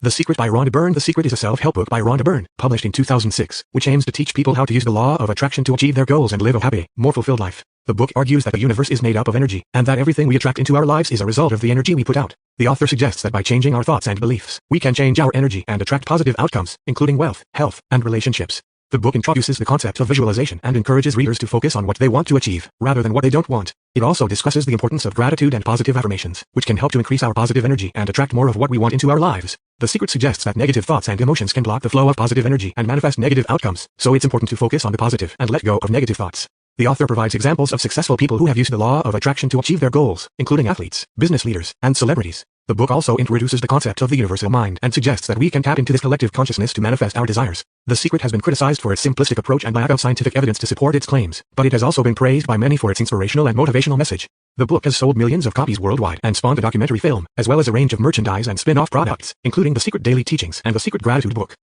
The Secret by Rhonda Byrne. The Secret is a self-help book by Rhonda Byrne, published in 2006, which aims to teach people how to use the law of attraction to achieve their goals and live a happy, more fulfilled life. The book argues that the universe is made up of energy, and that everything we attract into our lives is a result of the energy we put out. The author suggests that by changing our thoughts and beliefs, we can change our energy and attract positive outcomes, including wealth, health, and relationships. The book introduces the concept of visualization and encourages readers to focus on what they want to achieve, rather than what they don't want. It also discusses the importance of gratitude and positive affirmations, which can help to increase our positive energy and attract more of what we want into our lives. The Secret suggests that negative thoughts and emotions can block the flow of positive energy and manifest negative outcomes, so it's important to focus on the positive and let go of negative thoughts. The author provides examples of successful people who have used the law of attraction to achieve their goals, including athletes, business leaders, and celebrities. The book also introduces the concept of the universal mind and suggests that we can tap into this collective consciousness to manifest our desires. The Secret has been criticized for its simplistic approach and lack of scientific evidence to support its claims, but it has also been praised by many for its inspirational and motivational message. The book has sold millions of copies worldwide and spawned a documentary film, as well as a range of merchandise and spin-off products, including The Secret Daily Teachings and The Secret Gratitude Book.